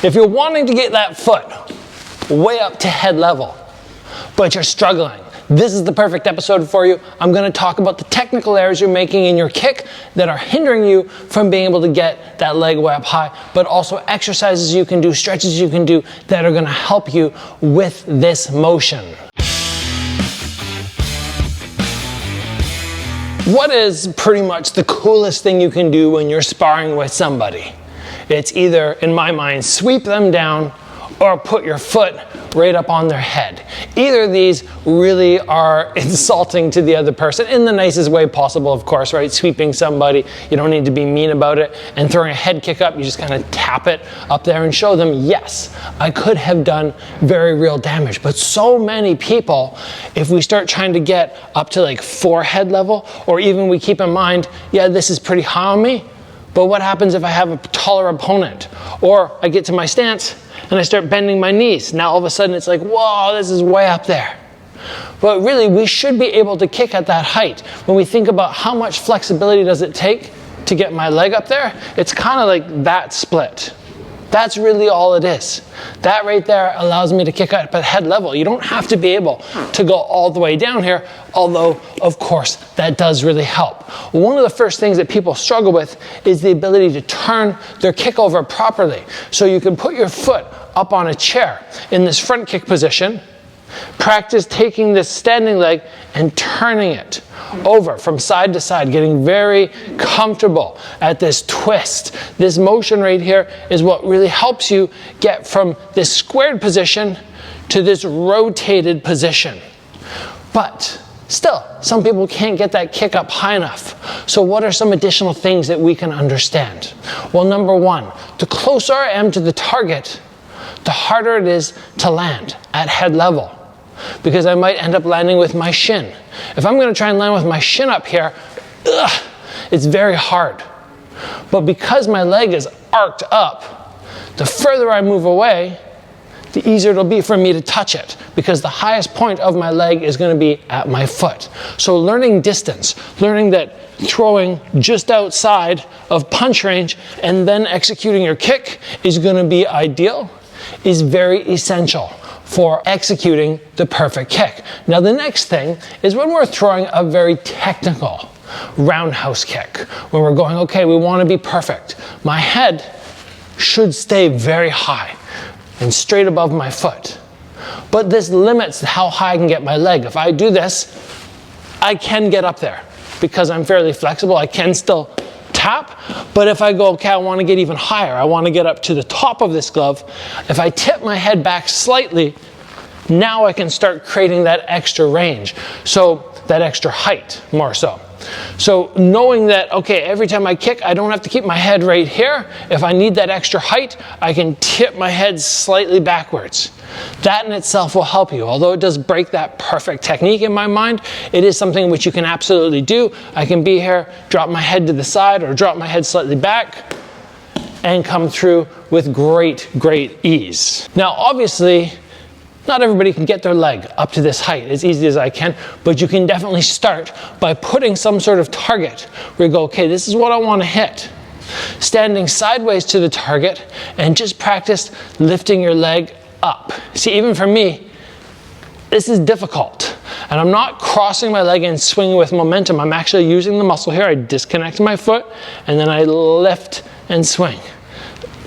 If you're wanting to get that foot way up to head level, but you're struggling, this is the perfect episode for you. I'm going to talk about the technical errors you're making in your kick that are hindering you from being able to get that leg way up high, but also exercises you can do, stretches you can do that are going to help you with this motion. What is pretty much the coolest thing you can do when you're sparring with somebody? It's either, in my mind, sweep them down or put your foot right up on their head. Either of these really are insulting to the other person in the nicest way possible, of course, right? Sweeping somebody, you don't need to be mean about it. And throwing a head kick up, you just kind of tap it up there and show them, yes, I could have done very real damage. But so many people, if we start trying to get up to like forehead level, or even we keep in mind, yeah, this is pretty high on me, but what happens if I have a taller opponent? Or I get to my stance and I start bending my knees. Now all of a sudden it's like, whoa, this is way up there. But really, we should be able to kick at that height. When we think about how much flexibility does it take to get my leg up there, it's kind of like that split. That's really all it is. That right there allows me to kick up at head level. You don't have to be able to go all the way down here, although, of course, that does really help. One of the first things that people struggle with is the ability to turn their kick over properly. So you can put your foot up on a chair in this front kick position, practice taking this standing leg and turning it over from side to side, getting very comfortable at this twist. This motion right here is what really helps you get from this squared position to this rotated position. But still, some people can't get that kick up high enough. So what are some additional things that we can understand? Well, number one, the closer I am to the target, the harder it is to land at head level, because I might end up landing with my shin. If I'm going to try and land with my shin up here, it's very hard. But because my leg is arced up, the further I move away, the easier it'll be for me to touch it, because the highest point of my leg is going to be at my foot. So learning distance, learning that throwing just outside of punch range and then executing your kick is going to be ideal, is very essential for executing the perfect kick. Now the next thing is when we're throwing a very technical roundhouse kick, when we're going, okay, we want to be perfect. My head should stay very high and straight above my foot. But this limits how high I can get my leg. If I do this, I can get up there because I'm fairly flexible. I can still tap, but if I go, okay, I want to get even higher, I want to get up to the top of this glove, if I tip my head back slightly, now I can start creating that extra range, so that extra height more so. So knowing that, okay, every time I kick, I don't have to keep my head right here. If I need that extra height, I can tip my head slightly backwards. That in itself will help you. Although it does break that perfect technique in my mind, it is something which you can absolutely do. I can be here, drop my head to the side or drop my head slightly back and come through with great ease. Now, obviously, not everybody can get their leg up to this height as easy as I can, but you can definitely start by putting some sort of target where you go, okay, this is what I want to hit. Standing sideways to the target and just practice lifting your leg up. See, even for me, this is difficult. And I'm not crossing my leg and swinging with momentum. I'm actually using the muscle here. I disconnect my foot and then I lift and swing.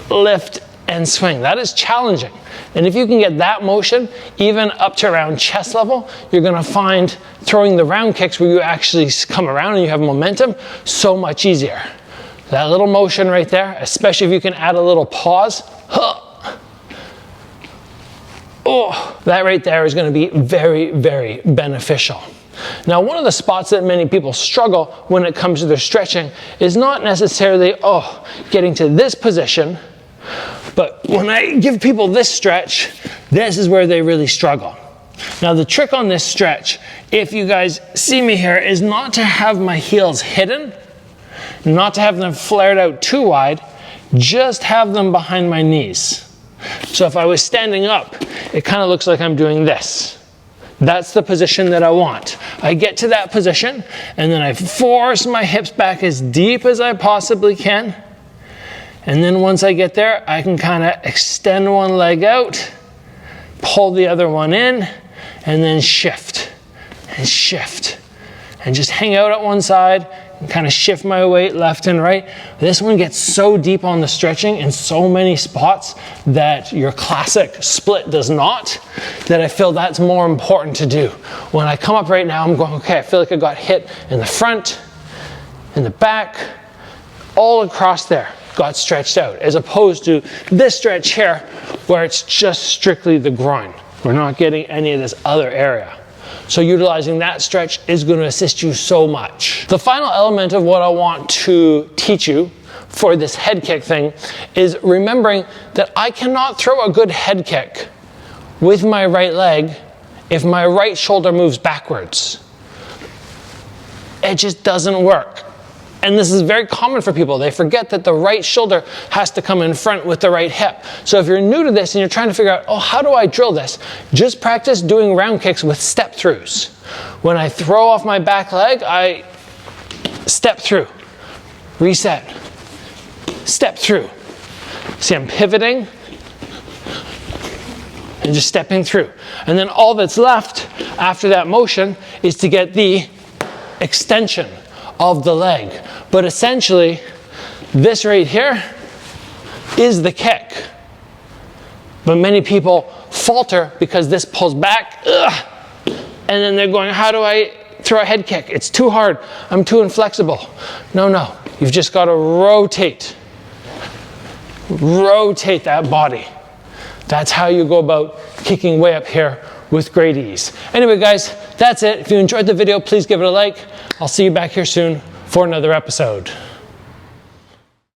Lift and swing. That is challenging. And if you can get that motion, even up to around chest level, you're going to find throwing the round kicks where you actually come around and you have momentum so much easier. That little motion right there, especially if you can add a little pause. Oh, that right there is going to be very beneficial. Now, one of the spots that many people struggle when it comes to their stretching is not necessarily, getting to this position, but when I give people this stretch, this is where they really struggle. Now, the trick on this stretch, if you guys see me here, is not to have my heels hidden, not to have them flared out too wide, just have them behind my knees. So if I was standing up, it kind of looks like I'm doing this. That's the position that I want. I get to that position, and then I force my hips back as deep as I possibly can, And then once I get there, I can kind of extend one leg out, pull the other one in, and then shift and shift. And just hang out at one side and kind of shift my weight left and right. This one gets so deep on the stretching in so many spots that your classic split does not, that I feel that's more important to do. When I come up right now, I'm going, okay, I feel like I got hit in the front, in the back, all across there, got stretched out, as opposed to this stretch here where it's just strictly the groin. We're not getting any of this other area. So utilizing that stretch is going to assist you so much. The final element of what I want to teach you for this head kick thing is remembering that I cannot throw a good head kick with my right leg if my right shoulder moves backwards. It just doesn't work. And this is very common for people. They forget that the right shoulder has to come in front with the right hip. So if you're new to this and you're trying to figure out, oh, how do I drill this? Just practice doing round kicks with step throughs. When I throw off my back leg, I step through, reset, step through. See, I'm pivoting and just stepping through. And then all that's left after that motion is to get the extension of the leg. But essentially, this right here is the kick. But many people falter because this pulls back, and then they're going, how do I throw a head kick? It's too hard, I'm too inflexible. No, you've just got to rotate that body. That's how you go about kicking way up here with great ease. Anyway guys, that's it. If you enjoyed the video, please give it a like. I'll see you back here soon for another episode.